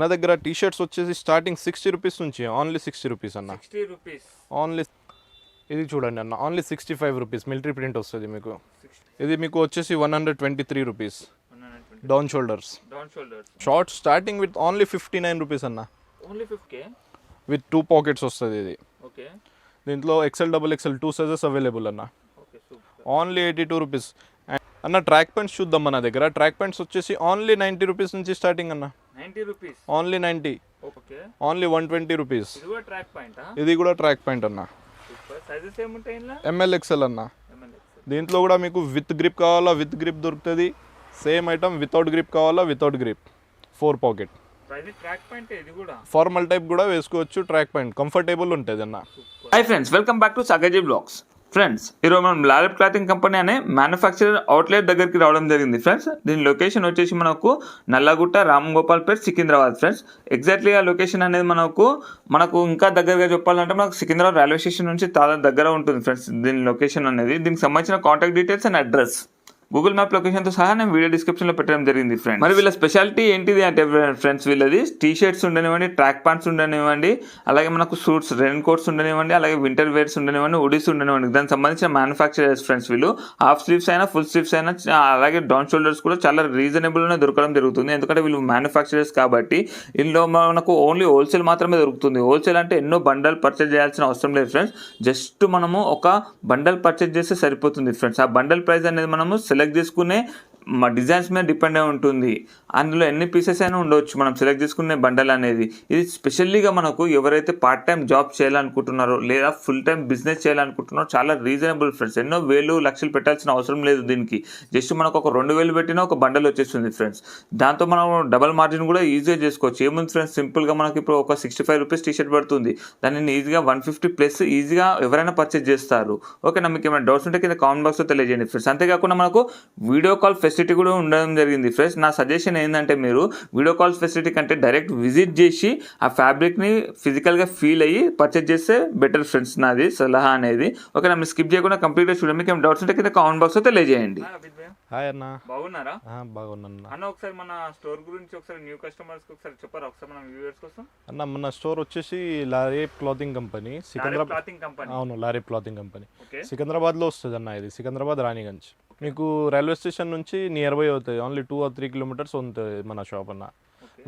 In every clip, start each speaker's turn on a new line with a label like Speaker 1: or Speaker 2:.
Speaker 1: నా దగ్గర T shirts వచ్చేసి స్టార్టింగ్ 60 రూపీస్ నుంచి, ఓన్లీ 60 రూపీస్ అన్న.
Speaker 2: 60 రూపీస్
Speaker 1: ఓన్లీ ఇది చూడండి అన్న, ఓన్లీ 65 రూపీస్ మిలిటరీ ప్రింట్ వస్తుంది మీకు. ఇది మీకు వచ్చేసి 123 rupees. Down shoulders short starting with only 59 rupees అన్న.
Speaker 2: ఓన్లీ 50
Speaker 1: విత్ 2 పాకెట్స్ వస్తుంది ఇది.
Speaker 2: ఓకే,
Speaker 1: దీంట్లో XL double XL 2 sizes available అన్న.
Speaker 2: Okay super.
Speaker 1: ఓన్లీ 82 రూపీస్ అన్న. ట్రాక్ ప్యాంట్స్ చూద్దాం మన దగ్గర. ట్రాక్ ప్యాంట్స్ వచ్చేసి ఓన్లీ 90 రూపీస్ నుంచి స్టార్టింగ్ అన్న.
Speaker 2: 90 rupees
Speaker 1: only 90.
Speaker 2: Okay,
Speaker 1: only 120 rupees.
Speaker 2: ఇది కూడా ట్రాక్ పాయింట్
Speaker 1: ఇది కూడా ట్రాక్ ప్యాంట్ అన్న.
Speaker 2: సూపర్. సైజెస్ ఏముంటాయి ఇందులో?
Speaker 1: ఎంఎల్ ఎక్సెల్ అన్న.
Speaker 2: ML.
Speaker 1: దీంట్లో కూడా మీకు విత్ గ్రిప్ కావాలా విత్ గ్రిప్ దొరుకుతుంది. సేమ్ ఐటమ్ వితౌట్ గ్రిప్ కావాలా వితౌట్ గ్రిప్. 4 పాకెట్.
Speaker 2: ఇది ట్రాక్ పాయింట్, ఇది కూడా
Speaker 1: ఫార్మల్ టైప్ కూడా వేసుకోవచ్చు. ట్రాక్ పాయింట్ కంఫర్టబుల్ ఉంటుంది అన్న.
Speaker 3: Hi friends, welcome back to Sagaji blogs. Friends, ఈరోజు మనం లారెప్ క్లాతింగ్ కంపెనీ అనే మ్యానుఫ్యాక్చరర్ అవుట్లెట్ దగ్గరికి రావడం జరిగింది ఫ్రెండ్స్. దీని లొకేషన్ వచ్చేసి మనకు Nallagutta, Ramgopalpet, Secunderabad friends. Exactly ఆ లొకేషన్ అనేది మనకు ఇంకా దగ్గరగా చెప్పాలంటే మనకు సికింద్రాబాద్ రైల్వే స్టేషన్ నుంచి చాలా దగ్గర ఉంటుంది ఫ్రెండ్స్ దీని లొకేషన్ అనేది. దీనికి సంబంధించిన contact details and address Google map లొకేషన్తో సహా నేను వీడియో డిస్క్రిప్షన్లో పెట్టడం జరిగింది ఫ్రెండ్స్. మరి వీళ్ళ స్పెషాలిటీ ఏంటిది అంటే ఫ్రెండ్స్, వీళ్ళది టీ షర్ట్స్ ఉండనివ్వండి, ట్రాక్ ప్యాంట్స్ ఉండనివ్వండి, అలాగే మనకు సూట్స్, రెయిన్ కోట్స్ ఉండనివ్వండి, అలాగే వింటర్ వేర్స్ ఉండనివ్వండి, ఉడీస్ ఉండనివ్వండి, దానికి సంబంధించిన మ్యానుఫ్యాక్చరర్స్ ఫ్రెండ్స్. వీళ్ళు హాఫ్ స్లీవ్స్ అయినా ఫుల్ స్లీవ్స్ అయినా అలాగే డౌన్ షోల్డర్స్ కూడా చాలా రీజనబుల్గానే దొరకడం జరుగుతుంది. ఎందుకంటే వీళ్ళు మ్యానుఫ్యాక్చరర్స్ కాబట్టి ఇందులో మనకు ఓన్లీ హోల్సేల్ మాత్రమే దొరుకుతుంది. హోల్సేల్ అంటే ఎన్నో బండల్ పర్చేజ్ చేయాల్సిన అవసరం లేదు ఫ్రెండ్స్. జస్ట్ మనము ఒక బండల్ పర్చేజ్ చేస్తే సరిపోతుంది ఫ్రెండ్స్. ఆ బండల్ ప్రైస్ అనేది మనము సెలెక్ట్ చేసుకునే మా డిజైన్స్ మీద డిపెండ్ అయి ఉంటుంది. అందులో ఎన్ని పీసెస్ అయినా ఉండవచ్చు మనం సెలెక్ట్ చేసుకునే బండల్ అనేది. ఇది స్పెషల్లీగా మనకు ఎవరైతే పార్ట్ టైం జాబ్ చేయాలనుకుంటున్నారో లేదా ఫుల్ టైం బిజినెస్ చేయాలనుకుంటున్నారో చాలా రీజనబుల్ ఫ్రెండ్స్. ఎన్నో వేలు లక్షలు పెట్టాల్సిన అవసరం లేదు దీనికి. జస్ట్ మనకు ఒక 2000 పెట్టినా ఒక బండల్ వచ్చేస్తుంది ఫ్రెండ్స్. దాంతో మనం డబల్ మార్జిన్ కూడా ఈజీగా చేసుకోవచ్చు. ఏముంది ఫ్రెండ్స్, సింపుల్గా మనకి ఇప్పుడు ఒక 65 రూపీస్ టీ షర్ట్ పడుతుంది, దాన్ని ఈజీగా 150 ప్లస్ ఈజీగా ఎవరైనా పర్చేజ్ చేస్తారు. ఓకేనా, మీకు ఏమైనా డౌట్స్ ఉంటే కింద కామెంట్ బాక్స్లో తెలియజేయండి ఫ్రెండ్స్. అంతేకాకుండా మనకు వీడియో కాల్ ఫెసిలిటీ కూడా ఉండడం జరిగింది ఫ్రెండ్స్. నా సజెషన్ ఏంటంటే మీరు వీడియో కాల్స్ ఫెసిలిటీ కంటే డైరెక్ట్ విజిట్ చేసి ఆ ఫ్యాబ్రిక్ని ఫిజికల్గా ఫీల్ అయ్యి పర్చేజ్ చేస్తే బెటర్ ఫ్రెండ్స్, నాది సలహా అనేది. ఓకేనా, మీరు స్కిప్ చేయకుండా కంప్లీట్గా చూడండి. మీకు ఏమైనా డౌట్స్ ఉంటే కింద కామెంట్ బాక్స్లో తెలియజేయండి.
Speaker 1: హాయ్ అన్న,
Speaker 2: బాగున్నారా?
Speaker 1: బాగున్నా
Speaker 2: అన్న. ఒకసారి మన స్టోర్ గురించి ఒకసారి న్యూ కస్టమర్స్ కి ఒకసారి చెప్పారా, ఒకసారి మన వ్యూవర్స్ కోసం?
Speaker 1: అన్న, మన స్టోర్ వచ్చేసి Larep clothing company, Secunderabad.
Speaker 2: Clothing company.
Speaker 1: అవును, లారేప్ క్లాతింగ్ కంపెనీ
Speaker 2: ఓకే.
Speaker 1: సికింద్రాబాద్లో వస్తుంది అన్న. ఇది సికింద్రాబాద్ రాణిగంజ్. మీకు రైల్వే స్టేషన్ నుంచి నియర్ బై అవుతుంది. ఓన్లీ 2 or 3 కిలోమీటర్స్ ఉంటుంది మన షాప్ అన్న.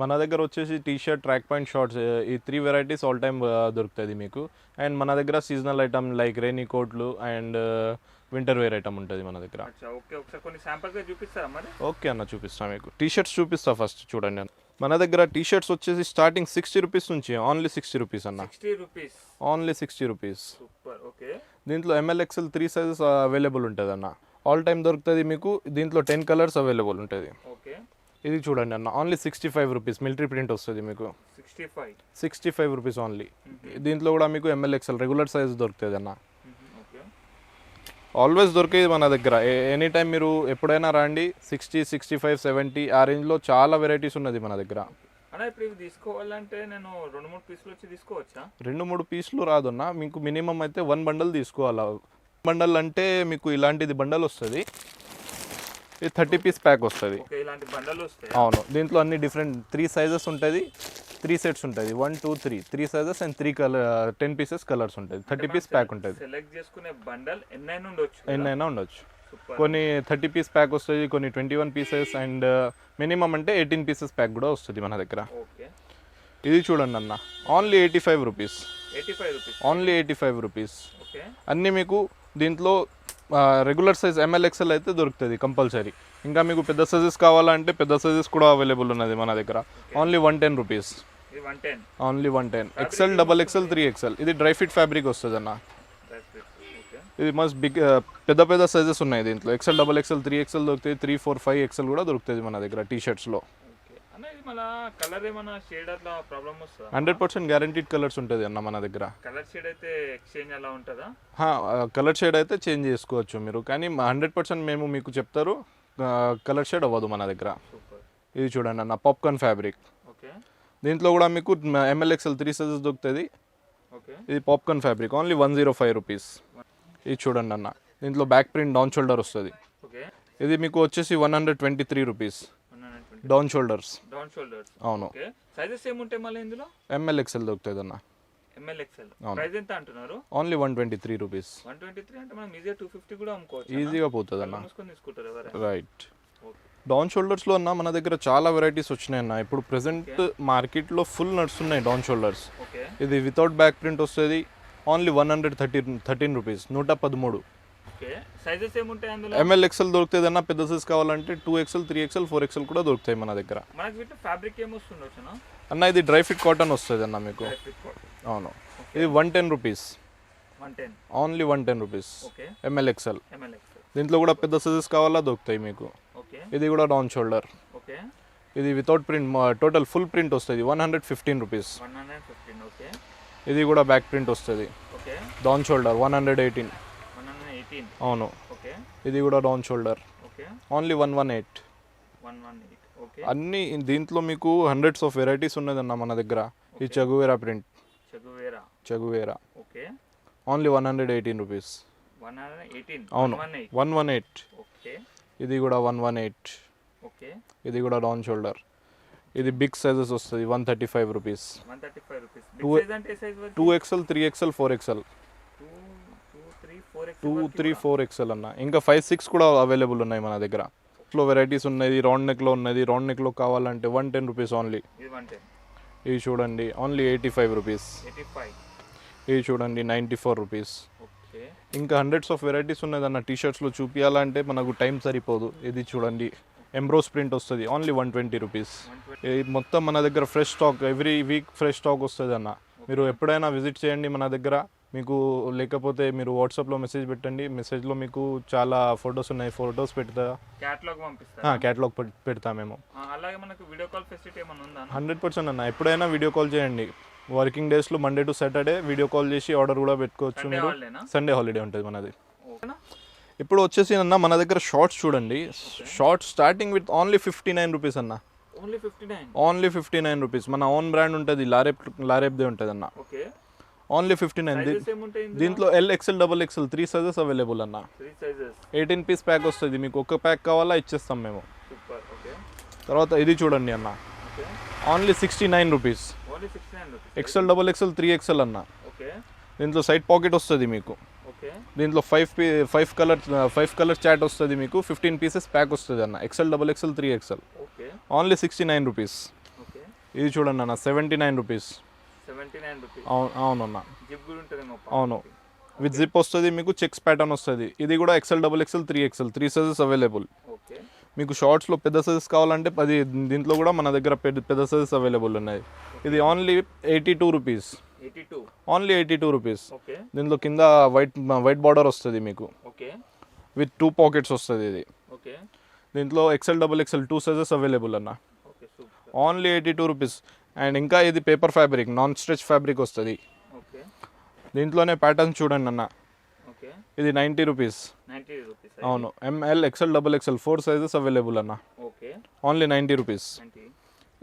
Speaker 1: మన దగ్గర వచ్చేసి T shirt, track point, shorts, ఈ 3 వెరైటీస్ ఆల్ టైమ్ దొరుకుతుంది మీకు. అండ్ మన దగ్గర సీజనల్ ఐటమ్ లైక్ రెయినీ కోట్లు అండ్ వింటర్ వేర్ ఐటమ్ ఉంటుంది మన దగ్గర.
Speaker 2: ఓకే, ఒకసారి కొన్ని శాంపుల్స్ గా చూపిస్తారా మరి?
Speaker 1: ఓకే అన్న, చూపిస్తా మీకు. టీ షర్ట్స్ చూపిస్తా ఫస్ట్ చూడండి అన్న. మన దగ్గర టీ షర్ట్స్ వచ్చేసి స్టార్టింగ్ 60 రూపీస్ నుంచి, ఓన్లీ 60 రూపీస్ అన్న.
Speaker 2: 60 rupees
Speaker 1: only 60 rupees.
Speaker 2: Super. Okay,
Speaker 1: దీంట్లో ఎంఎల్ ఎక్సెల్ 3 సైజెస్ అవైలబుల్ ఉంటుంది అన్న. ఆల్ టైమ్ దొరుకుతుంది మీకు. దీంట్లో 10 కలర్స్ అవైలబుల్ ఉంటుంది.
Speaker 2: ఓకే,
Speaker 1: ఇది చూడండి అన్న, ఓన్లీ 65 రూపీస్ మిలిటరీ ప్రింట్ వస్తుంది మీకు. 65 రూపీస్ ఓన్లీ. దీంట్లో కూడా మీకు ఎంఎల్ ఎక్సెల్ రెగ్యులర్ సైజ్ దొరుకుతుంది అన్న. ఆల్వేస్ దొరికేది మన దగ్గర. ఎనీ టైం మీరు ఎప్పుడైనా రండి. 60, 65, 70 ఆ రేంజ్లో చాలా వెరైటీస్ ఉన్నది మన దగ్గర.
Speaker 2: అన్న, ఇప్పుడు ఇవి తీసుకోవాలంటే నేను 2-3 పీసులు వచ్చి తీసుకోవచ్చా?
Speaker 1: 2-3 పీసులు రాదన్న, మీకు మినిమం అయితే 1 బండల్ తీసుకోవాలా. బండల్ అంటే మీకు ఇలాంటిది బండల్ వస్తుంది. ఇది 30 పీస్ ప్యాక్ వస్తుంది.
Speaker 2: ఇలాంటి బండలు వస్తాయి.
Speaker 1: అవును, దీంట్లో అన్ని డిఫరెంట్ 3 సైజెస్ ఉంటుంది. 3 సెట్స్ ఉంటుంది. 1, 2, 3 సైజెస్ అండ్ 10 పీసెస్ కలర్స్ ఉంటుంది. 30 పీస్ ప్యాక్ ఉంటుంది.
Speaker 2: సెలెక్ట్ చేసుకునే బండల్
Speaker 1: ఎన్నైనా ఉండొచ్చు. కొన్ని 30 పీస్ ప్యాక్ వస్తుంది, కొన్ని 21 పీసెస్ అండ్ మినిమం అంటే 18 పీసెస్ ప్యాక్ కూడా వస్తుంది మన దగ్గర. ఇది చూడండి అన్న, ఓన్లీ 85 రూపీస్. Only 85 rupees. అన్నీ మీకు దీంట్లో రెగ్యులర్ సైజ్ ఎంఎల్ ఎక్సెల్ అయితే దొరుకుతుంది కంపల్సరీ. ఇంకా మీకు పెద్ద సైజెస్ కావాలంటే పెద్ద సైజెస్ కూడా అవైలబుల్ ఉన్నది మన దగ్గర. Only 110 rupees. Only 110. XL, double XL, 3XL. ఇది డ్రై ఫిట్ ఫ్యాబ్రిక్ వస్తుంది అన్న. ఇది మస్ట్ బిగ్ పెద్ద సైజెస్ ఉన్నాయి దీంట్లో. ఎక్సెల్, డబల్ ఎక్సెల్, 3XL దొరుకుతాయి. 3, 4, 5XL కూడా దొరుకుతుంది మన దగ్గర టీ షర్ట్స్లో. 100% గ్యారంటీడ్ కలర్స్ ఉంటుంది అన్న మన దగ్గర.
Speaker 2: కలర్ షేడ్ అయితే ఎక్స్చేంజ్ అలా ఉంటుందా?
Speaker 1: కలర్ షేడ్ అయితే చేంజ్ చేసుకోవచ్చు మీరు, కానీ 100% మేము మీకు చెప్తారు కలర్ షేడ్ అవ్వదు మన దగ్గర. ఇది చూడండి అన్న, పాప్కార్న్ ఫ్యాబ్రిక్. దీంట్లో కూడా మీకు ఎంఎల్ ఎక్సెల్ 3 సైజెస్ దొరుకుతుంది. ఇది పాప్కార్న్ ఫ్యాబ్రిక్. Only 105 rupees. ఇది చూడండి అన్న, దీంట్లో బ్యాక్ ప్రింట్ డౌన్ షోల్డర్ వస్తుంది. ఇది మీకు వచ్చేసి 123 rupees. Down shoulders.
Speaker 2: Down shoulders.
Speaker 1: అవును.
Speaker 2: ఓకే, సైజెస్ ఏముంటాయి మళ్ళీ ఇందులో?
Speaker 1: ఎంఎల్ ఎక్సెల్ దొరుకుతుంది అన్న.
Speaker 2: M L XL. ప్రైస్ ఎంత అంటున్నారు?
Speaker 1: Only 123 rupees.
Speaker 2: 123 అంటే మనం ఈజీగా 250 కూడా అమ్ముకోవచ్చు.
Speaker 1: ఈజీగా పోతుంది అన్న.
Speaker 2: మూసుకొని తీసుకుంటారు ఎవరైనా.
Speaker 1: రైట్. డౌన్ షోల్డర్స్లో అన్న మన దగ్గర చాలా వెరైటీస్ వచ్చినాయి అన్న. ఇప్పుడు ప్రెసెంట్ మార్కెట్లో ఫుల్ నడుస్తున్నాయి డౌన్ షోల్డర్స్.
Speaker 2: ఓకే,
Speaker 1: ఇది వితౌట్ బ్యాక్ ప్రింట్ వస్తుంది. Only 113 rupees, 113.
Speaker 2: ఓకే, సైజెస్ ఏముంటాయి అందులో?
Speaker 1: ఎంఎల్ ఎక్సెల్ దొరుకుతుంది అన్న. పెద్ద సైజ్ కావాలంటే 2XL, 3XL, 4XL కూడా దొరుకుతాయి మన దగ్గర.
Speaker 2: మనకి వీటిలో ఫ్యాబ్రిక్ ఏమొస్తుండొచ్చునా
Speaker 1: అన్న ఇది డ్రై ఫిట్ కాటన్ వస్తుంది అన్న మీకు. అవును. ఇది 110 rupees.
Speaker 2: 110.
Speaker 1: Only 110 rupees.
Speaker 2: Okay,
Speaker 1: M L XL.
Speaker 2: M L XL.
Speaker 1: దీంట్లో కూడా పెద్ద సైజెస్ కావాలా దొరుకుతాయి మీకు.
Speaker 2: ఓకే,
Speaker 1: ఇది కూడా డౌన్ షోల్డర్.
Speaker 2: ఓకే,
Speaker 1: ఇది without print, total full print వస్తుంది. 115 రూపీస్.
Speaker 2: 115. ఓకే,
Speaker 1: ఇది కూడా బ్యాక్ ప్రింట్ వస్తుంది.
Speaker 2: Okay,
Speaker 1: down shoulder 118.
Speaker 2: 118.
Speaker 1: అవును.
Speaker 2: ఓకే,
Speaker 1: ఇది కూడా down shoulder.
Speaker 2: Okay,
Speaker 1: only 118.
Speaker 2: 118. Okay,
Speaker 1: అన్ని దీంట్లో మీకు హండ్రెడ్స్ ఆఫ్ వెరైటీస్ ఉన్నదన్న మన దగ్గర. ఈ Che Guevara print. Che Guevara.
Speaker 2: Okay,
Speaker 1: only 118 rupees.
Speaker 2: 118.
Speaker 1: అవును. 118.
Speaker 2: ఓకే,
Speaker 1: ఇది కూడా 118.
Speaker 2: ఓకే,
Speaker 1: ఇది కూడా డౌన్ షోల్డర్. ఇది బిగ్ సైజెస్ వస్తుంది. 135 రూపీస్.
Speaker 2: 135 రూపీస్. బిగ్ సైజ్ అంటే ఏ సైజ్ వరకు?
Speaker 1: 2XL, 3XL, 4XL.
Speaker 2: 2, 3,
Speaker 1: 4XL అన్న. ఇంకా 5, 6 కూడా అవైలబుల్ ఉన్నాయి మన దగ్గర. లో వెరైటీస్ ఉన్నాయి. రౌండ్ నెక్లో ఉన్నది. రౌండ్ నెక్లో కావాలంటే 110 రూపీస్ ఓన్లీ.
Speaker 2: ఇది 110.
Speaker 1: ఇవి చూడండి ఓన్లీ 85 రూపీస్.
Speaker 2: 85.
Speaker 1: ఇవి చూడండి 94 రూపీస్.
Speaker 2: ఓకే,
Speaker 1: ఇంకా హండ్రెడ్స్ ఆఫ్ వెరైటీస్ ఉన్నదన్న. టీషర్ట్స్లో చూపించాలంటే మనకు టైం సరిపోదు. ఇది చూడండి ఎంబ్రోస్ ప్రింట్ వస్తుంది. Only 120 rupees. మొత్తం మన దగ్గర fresh stock, every week fresh stock వస్తుంది అన్న. మీరు ఎప్పుడైనా విజిట్ చేయండి మన దగ్గర. మీకు లేకపోతే మీరు వాట్సాప్లో మెసేజ్ పెట్టండి. మెసేజ్లో మీకు చాలా ఫొటోస్ ఉన్నాయి. ఫొటోస్ పెడతా,
Speaker 2: క్యాటలాగ్ పంపిస్తా.
Speaker 1: క్యాటలాగ్ పెడతా మేము.
Speaker 2: అలాగే మనకు వీడియో కాల్ ఫెసిలిటీ ఏమైనా ఉందా?
Speaker 1: 100% అన్న. ఎప్పుడైనా వీడియో కాల్ చేయండి. వర్కింగ్ డేస్లో Monday to Saturday video call చేసి ఆర్డర్ కూడా పెట్టుకోవచ్చు మీరు. సండే హాలిడే ఉంటుంది మనది. ఇప్పుడు వచ్చేసి అన్న మన దగ్గర షార్ట్స్ చూడండి. Shorts starting with only 59 rupees అన్న. Only 59 rupees. మన ఓన్ బ్రాండ్ ఉంటుంది. లారెప్దే ఉంటుంది అన్న.
Speaker 2: Okay,
Speaker 1: only 59. దీంట్లో LXL, XXL 3 సైజెస్ అవైలబుల్ అన్న. 18 పీస్ ప్యాక్ వస్తుంది. మీకు ఒక ప్యాక్ కావాలా ఇచ్చేస్తాం మేము. తర్వాత ఇది చూడండి అన్న. Only 69 rupees. XL, XXL, 3XL అన్న. దీంట్లో సైడ్ పాకెట్ వస్తుంది మీకు. దీంట్లో 5 కలర్ చాట్ వస్తుంది మీకు. 15 పీసెస్ ప్యాక్ వస్తుంది అన్న. XL, XXL, 3XL. Only 69 rupees. ఇది చూడండి అన్న 79 రూపీస్. అవునన్న. అవును. విత్ జిప్ వస్తుంది మీకు. చెక్స్ ప్యాటర్న్ వస్తుంది. ఇది కూడా XL, XXL, 3XL 3 sizes available. మీకు షార్ట్స్లో పెద్ద సైజెస్ కావాలంటే దీంట్లో కూడా మన దగ్గర పెద్ద సైజెస్ అవైలబుల్ ఉన్నాయి. ఇది ఓన్లీ 82 రూపీస్. Only 82 rupees. దీంట్లో కింద వైట్ బార్డర్ వస్తుంది మీకు. విత్ 2 పాకెట్స్ వస్తుంది ఇది. దీంట్లో XL, XXL 2 సైజెస్ అవైలబుల్ అన్న. Only 82 rupees. అండ్ ఇంకా ఇది paper fabric, non stretch fabric వస్తుంది. దీంట్లోనే ప్యాటర్న్ చూడండి అన్న. ఇది 90 రూపీస్. అవును. ML, XL, XXL 4 sizes available అన్న. Only 90 rupees.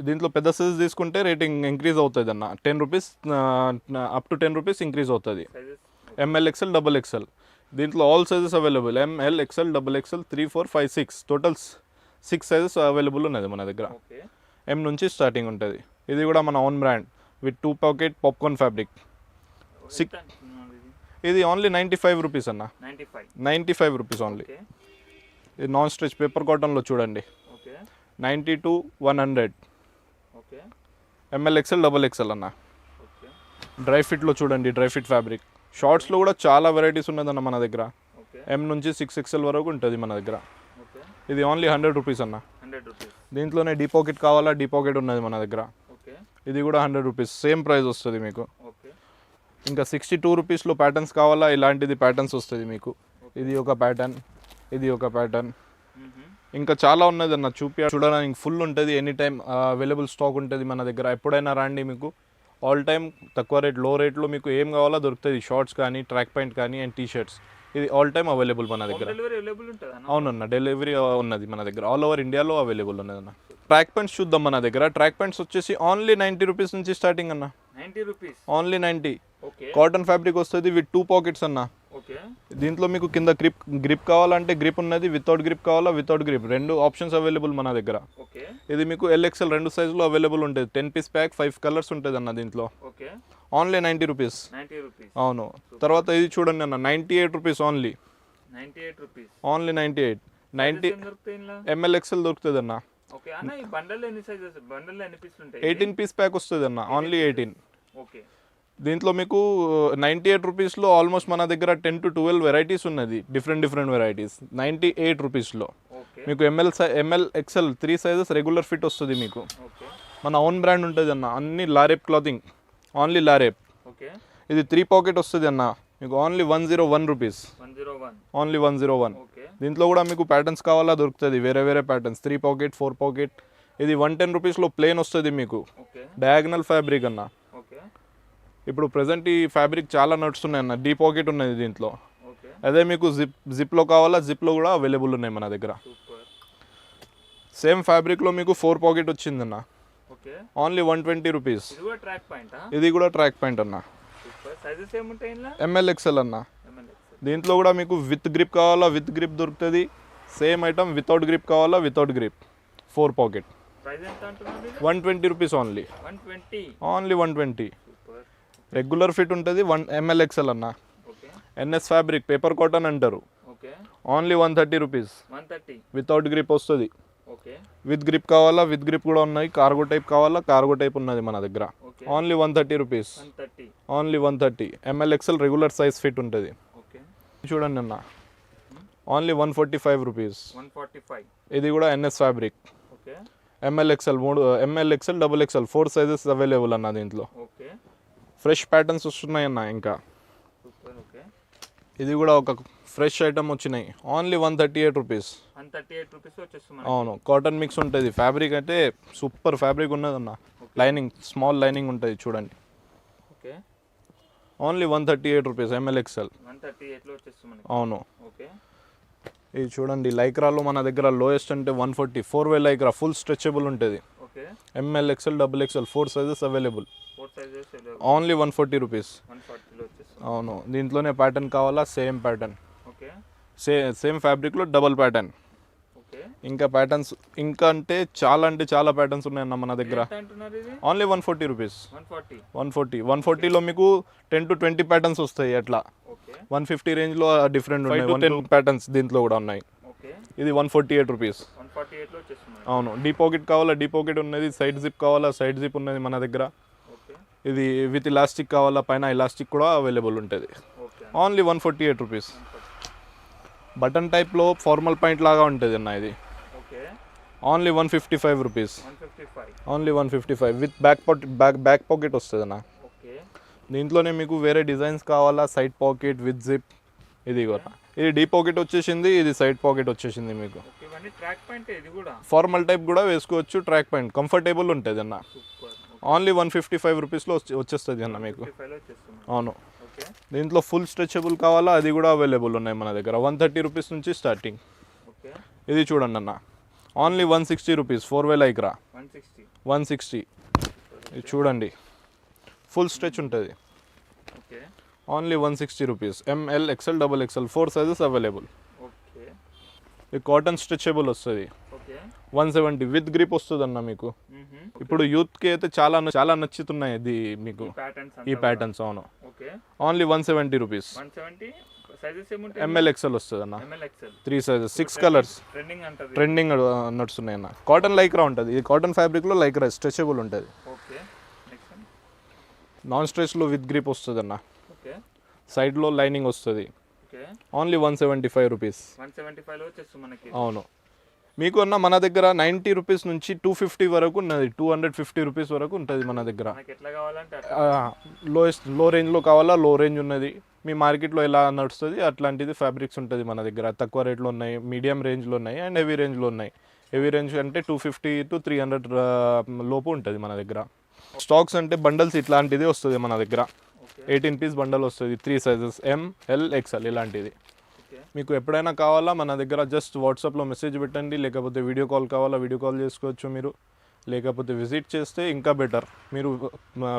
Speaker 1: దీంట్లో పెద్ద సైజ్ తీసుకుంటే రేటింగ్ ఇంక్రీజ్ అవుతుంది అన్న. 10 rupees up to 10 rupees increase అవుతుంది. ML, XL, XXL. దీంట్లో all sizes available. ML, XL, XXL 3, 4, 5, 6 total 6 sizes available ఉన్నది మన దగ్గర. M నుంచి స్టార్టింగ్ ఉంటుంది. ఇది కూడా మన own brand with 2 pocket popcorn fabric. ఇది ఓన్లీ 95 రూపీస్ అన్న. 95 రూపీస్ ఓన్లీ. ఇది నాన్ స్ట్రెచ్ పేపర్ కాటన్లో చూడండి. 90 to 100. ML, XL, XXL అన్న. డ్రై ఫిట్లో చూడండి. Dry fit fabric. షార్ట్స్లో కూడా చాలా వెరైటీస్ ఉన్నదన్న మన దగ్గర. M నుంచి 6XL వరకు ఉంటుంది మన దగ్గర. ఇది ఓన్లీ 100 రూపీస్ అన్న. దీంట్లోనే డీ పాకెట్ కావాలా, డీ పాకెట్ ఉన్నది మన దగ్గర. ఇది కూడా 100 రూపీస్. సేమ్ ప్రైస్ వస్తుంది మీకు. ఇంకా 62 రూపీస్లో ప్యాటర్న్స్ కావాలా, ఇలాంటిది ప్యాటర్న్స్ వస్తుంది మీకు. ఇది ఒక ప్యాటర్న్, ఇది ఒక ప్యాటర్న్. ఇంకా చాలా ఉన్నది అన్న. చూడడానికి ఫుల్ ఉంటుంది. ఎనీ టైం అవైలబుల్ స్టాక్ ఉంటుంది మన దగ్గర. ఎప్పుడైనా రండి. మీకు ఆల్ టైమ్ తక్కువ రేట్, లో రేట్లో మీకు ఏం కావాలో దొరుకుతుంది. షార్ట్స్ కానీ, ట్రాక్ ప్యాంట్ కానీ అండ్ టీషర్ట్స్. ఇది ఆల్ టైమ్ అవైలబుల్ మన దగ్గర. అవునన్న. డెలివరీ ఉన్నది మన దగ్గర. ఆల్ ఓవర్ ఇండియాలో అవైలబుల్ ఉన్నది అన్న. ట్రాక్ ప్యాంట్స్ చూద్దాం మన దగ్గర. ట్రాక్ ప్యాంట్స్ వచ్చేసి ఓన్లీ 90 రూపీస్ నుంచి స్టార్టింగ్ అన్న. ఓన్లీ 90. కాటన్ ఫ్యాబ్రిక్ వస్తుంది విత్ 2 పాకెట్స్ అన్న.
Speaker 2: ఓకే
Speaker 1: దీంట్లో మీకు కింద గ్రిప్ కావాలంటే గ్రిప్ ఉన్నది, వితౌట్ గ్రిప్ కావాలా వితౌట్ గ్రిప్, రెండు ఆప్షన్స్ అవైలబుల్ మన దగ్గర.
Speaker 2: ఓకే
Speaker 1: ఇది మీకు LXL రెండు సైజులో అవైలబుల్ ఉంటుంది. 10 పీస్ ప్యాక్ 5 కలర్స్ ఉంటుంది అన్న దీంట్లో.
Speaker 2: Okay
Speaker 1: only 90 rupees.
Speaker 2: 90 రూపీస్.
Speaker 1: అవును. తర్వాత ఇది చూడండి అన్న 98 రూపీస్ ఓన్లీ.
Speaker 2: 98 రూపీస్.
Speaker 1: ఓన్లీ 98. 90
Speaker 2: దొరుకుతాయి ఇలా?
Speaker 1: ML XL దొరుకుతుంది అన్న.
Speaker 2: ఓకే అన్న ఈ బండల్ ఎన్ని సైజెస్, బండల్ ఎన్ని పీసులు ఉంటాయి?
Speaker 1: 18 పీస్ ప్యాక్ వస్తుంది అన్న, ఓన్లీ 18.
Speaker 2: ఓకే
Speaker 1: దీంట్లో మీకు 98 రూపీస్లో ఆల్మోస్ట్ మన దగ్గర 10 to 12 వెరైటీస్ ఉన్నది, డిఫరెంట్ వెరైటీస్. 98 రూపీస్లో
Speaker 2: ఓకే
Speaker 1: మీకు ML XL 3 sizes regular fit వస్తుంది మీకు.
Speaker 2: ఓకే
Speaker 1: మన ఓన్ బ్రాండ్ ఉంటుంది అన్న, అన్ని లారేప్ క్లాతింగ్, ఓన్లీ లారేప్.
Speaker 2: ఓకే
Speaker 1: ఇది 3 పాకెట్ వస్తుంది అన్న మీకు, ఓన్లీ 101 రూపీస్.
Speaker 2: 101.
Speaker 1: ఓన్లీ 101.
Speaker 2: ఓకే
Speaker 1: దీంట్లో కూడా మీకు ప్యాటర్న్స్ కావాలా దొరుకుతుంది, వేరే ప్యాటర్న్స్. 3 pocket 4 pocket. ఇది 110 రూపీస్లో ప్లేన్ వస్తుంది మీకు,
Speaker 2: ఓకే
Speaker 1: డయాగ్నల్ ఫ్యాబ్రిక్ అన్న.
Speaker 2: ఓకే
Speaker 1: ఇప్పుడు ప్రజెంట్ ఈ ఫ్యాబ్రిక్ చాలా నడుస్తున్నాయి అన్న. డీ పాకెట్ ఉన్నది దీంట్లో.
Speaker 2: ఓకే
Speaker 1: అదే మీకు జిప్లో కావాలా, జిప్లో కూడా అవైలబుల్ ఉన్నాయి మన దగ్గర.
Speaker 2: సూపర్.
Speaker 1: సేమ్ ఫ్యాబ్రిక్లో మీకు 4 పాకెట్ వచ్చిందన్న,
Speaker 2: ఓకే
Speaker 1: ఓన్లీ 120 రూపీస్.
Speaker 2: ఇది కూడా ట్రాక్ పాయింటా?
Speaker 1: ఇది కూడా ట్రాక్ పాయింట్ అన్న,
Speaker 2: సూపర్. సైజెస్ ఏముంటాయి ఇలా?
Speaker 1: ML XL అన్న.
Speaker 2: ML
Speaker 1: దీంట్లో కూడా మీకు విత్ గ్రిప్ కావాలా విత్ గ్రిప్ దొరుకుతుంది. సేమ్ ఐటమ్ వితౌట్ గ్రిప్ కావాలా వితౌట్ గ్రిప్, 4 పాకెట్.
Speaker 2: ప్రైస్ ఎంత అంటున్నారు ఇది?
Speaker 1: 120 rupees only.
Speaker 2: 120.
Speaker 1: Only 120.
Speaker 2: Super.
Speaker 1: Regular fit ఉంటుంది. ML XL అన్న.
Speaker 2: Okay
Speaker 1: NS fabric, paper cotton అంటారు.
Speaker 2: Okay
Speaker 1: only 130 rupees.
Speaker 2: 130.
Speaker 1: Without grip వస్తుంది.
Speaker 2: ఓకే
Speaker 1: విత్ గ్రిప్ కావాలా విత్ గ్రిప్ కూడా ఉన్నాయి. కార్గో టైప్ కావాలా కార్గో టైప్ ఉన్నది మన దగ్గర.
Speaker 2: Okay
Speaker 1: only 130 rupees.
Speaker 2: 130.
Speaker 1: Only 130. ML XL regular size fit ఉంటుంది.
Speaker 2: ఓకే
Speaker 1: చూడండి అన్న, ఓన్లీ 145 రూపీస్.
Speaker 2: 145.
Speaker 1: ఇది కూడా NS fabric.
Speaker 2: Okay
Speaker 1: ML XL ML XL XXL 4 sizes available అన్న దీంట్లో.
Speaker 2: ఓకే
Speaker 1: ఫ్రెష్ ప్యాటర్న్స్ వస్తున్నాయి అన్న ఇంకా.
Speaker 2: సూపర్. ఓకే
Speaker 1: ఇది కూడా ఒక ఫ్రెష్ ఐటమ్ వచ్చినాయి. Only 138 rupees.
Speaker 2: 138 రూపీస్ వచ్చేస్తుంది.
Speaker 1: అవును, కాటన్ మిక్స్ ఉంటుంది. ఫ్యాబ్రిక్ అయితే సూపర్ ఫ్యాబ్రిక్ ఉన్నది అన్న. లైనింగ్ స్మాల్ లైనింగ్ ఉంటుంది చూడండి.
Speaker 2: Okay
Speaker 1: only 138 rupees. ML XL.
Speaker 2: 138లో వచ్చేస్తుంది.
Speaker 1: అవును.
Speaker 2: ఓకే
Speaker 1: ఇది చూడండి, లైక్రాలో మన దగ్గర లోయెస్ట్ అంటే 140 4-way లైక్రా, ఫుల్ స్ట్రెచబుల్ ఉంటుంది.
Speaker 2: Okay
Speaker 1: ML XL XXL 4 sizes available.
Speaker 2: 4 sizes
Speaker 1: only 140 rupees.
Speaker 2: 140లో వచ్చేస్తుంది.
Speaker 1: అవును. దీంట్లోనే ప్యాటర్న్ కావాలా, సేమ్ ప్యాటర్న్,
Speaker 2: ఓకే
Speaker 1: సేమ్ ఫ్యాబ్రిక్లో డబుల్ ప్యాటర్న్.
Speaker 2: ఓకే
Speaker 1: ఇంకా ప్యాటర్న్స్ ఇంకా అంటే చాలా ప్యాటర్న్స్ ఉన్నాయన్న మన దగ్గర.
Speaker 2: ఎంత అంటున్నారు ఇది?
Speaker 1: Only 140 rupees.
Speaker 2: 140.
Speaker 1: 140లో మీకు 10 to 20 ప్యాటర్న్స్ వస్తాయి అట్లా.
Speaker 2: ఓకే
Speaker 1: 150 రేంజ్లో డిఫరెంట్ ఉన్నాయి. 5 to 10 ప్యాటర్న్స్ దీంట్లో కూడా ఉన్నాయి.
Speaker 2: ఓకే
Speaker 1: ఇది 148 రూపీస్.
Speaker 2: 148లో వచ్చేస్తుంది.
Speaker 1: అవును. డీ పాకెట్ కావాలా డీ పాకెట్ ఉన్నది. సైడ్ జిప్ కావాలా సైడ్ జిప్ ఉన్నది మన దగ్గర.
Speaker 2: ఓకే
Speaker 1: ఇది విత్ ఇలాస్టిక్ కావాలా, పైన ఇలాస్టిక్ కూడా అవైలబుల్ ఉంటుంది.
Speaker 2: Okay
Speaker 1: only 148 rupees. బటన్ టైప్లో ఫార్మల్ పాయింట్ లాగా ఉంటుంది అన్న ఇది.
Speaker 2: Okay
Speaker 1: only 155 rupees.
Speaker 2: 155.
Speaker 1: Only 155 with back pocket వస్తుంది అన్న.
Speaker 2: ఓకే
Speaker 1: దీంట్లోనే మీకు వేరే డిజైన్స్ కావాలా, సైడ్ పాకెట్ విత్ జిప్. ఇది కూడా ఇది డీ పాకెట్ వచ్చేసింది, ఇది సైడ్ పాకెట్ వచ్చేసింది మీకు.
Speaker 2: ఓకే ఇవన్నీ ట్రాక్ పాయింట్. ఇది కూడా
Speaker 1: ఫార్మల్ టైప్ కూడా వేసుకోవచ్చు. ట్రాక్ పాయింట్ కంఫర్టబుల్ ఉంటుంది అన్న.
Speaker 2: సూపర్.
Speaker 1: ఓన్లీ 155 రూపీస్లో వచ్చేస్తుంది అన్న మీకు.
Speaker 2: 55లో వచ్చేస్తుంది.
Speaker 1: అవును.
Speaker 2: ఓకే
Speaker 1: దీంట్లో ఫుల్ స్ట్రెచబుల్ కావాలా, అది కూడా అవైలబుల్ ఉన్నాయి మన దగ్గర. 130 రూపీస్ నుంచి స్టార్టింగ్.
Speaker 2: ఓకే
Speaker 1: ఇది చూడండి అన్న, ఓన్లీ 160 రూపీస్. 4-way Lycra
Speaker 2: 160.
Speaker 1: 160. ఇది చూడండి, ఫుల్ స్ట్రెచ్ ఉంటుంది.
Speaker 2: Okay
Speaker 1: only 160 rupees. ML XL XXL 4 sizes available.
Speaker 2: Okay
Speaker 1: ఇది కాటన్ స్ట్రెచబుల్ వస్తుంది.
Speaker 2: ఓకే
Speaker 1: 170 విత్ గ్రిప్ వస్తుంది అన్న మీకు. ఇప్పుడు యూత్కి అయితే చాలా నచ్చుతున్నాయి ఇది మీకు ఈ ప్యాటర్న్స్. అవును.
Speaker 2: Okay
Speaker 1: only 170 rupees.
Speaker 2: 170. సైజెస్ ఏముంటాయి?
Speaker 1: ML XL వస్తుంది అన్న.
Speaker 2: ML XL
Speaker 1: 3 sizes 6 colours.
Speaker 2: Trending అంటారు.
Speaker 1: ట్రెండింగ్ నడుస్తున్నాయి అన్న. కాటన్ లైక్రా ఉంటుంది. ఇది కాటన్ ఫ్యాబ్రిక్లో లైక్రా స్ట్రెచబుల్ ఉంటుంది.
Speaker 2: ఓకే నెక్స్ట్
Speaker 1: నాన్ స్ట్రెచ్లో విత్ గ్రిప్ వస్తుంది అన్న.
Speaker 2: ఓకే
Speaker 1: సైడ్లో లైనింగ్ వస్తుంది.
Speaker 2: Okay
Speaker 1: only 175 rupees.
Speaker 2: 175లో వచ్చేస్తుంది మనకి.
Speaker 1: అవును. మీకు అన్న మన దగ్గర 90 రూపీస్ నుంచి 250 వరకు ఉన్నది. 250 రూపీస్ వరకు ఉంటుంది మన దగ్గర.
Speaker 2: మనకి ఎట్లా కావాలంటే
Speaker 1: లో రేంజ్లో కావాలా, లో రేంజ్ ఉన్నది. మీ మార్కెట్లో ఎలా నడుస్తుంది అట్లాంటిది ఫ్యాబ్రిక్స్ ఉంటుంది మన దగ్గర. తక్కువ రేట్లో ఉన్నాయి, మీడియం రేంజ్లో ఉన్నాయి, అండ్ హెవీ రేంజ్లో ఉన్నాయి. హెవీ రేంజ్ అంటే 250 to 300 లోపు ఉంటుంది మన దగ్గర. స్టాక్స్ అంటే బండల్స్ ఇట్లాంటిది వస్తుంది మన దగ్గర. 18 పీస్ బండల్ వస్తుంది. 3 సైజెస్ ML XL ఇలాంటిది. మీకు ఎప్పుడైనా కావాలా మన దగ్గర జస్ట్ వాట్సాప్లో మెసేజ్ పెట్టండి, లేకపోతే వీడియో కాల్ కావాలా వీడియో కాల్ చేసుకోవచ్చు మీరు. లేకపోతే విజిట్ చేస్తే ఇంకా బెటర్. మీరు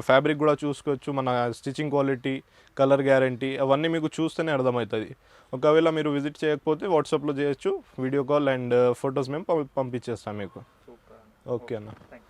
Speaker 1: ఫ్యాబ్రిక్ కూడా చూసుకోవచ్చు, మన స్టిచ్చింగ్ క్వాలిటీ, కలర్ గ్యారంటీ అవన్నీ మీకు చూస్తేనే అర్థమవుతుంది. ఒకవేళ మీరు విజిట్ చేయకపోతే వాట్సాప్లో చేయొచ్చు, వీడియో కాల్ అండ్ ఫొటోస్ మేము పంపించేస్తాం మీకు.
Speaker 2: సూపర్.
Speaker 1: ఓకే అన్న.
Speaker 2: Thank you.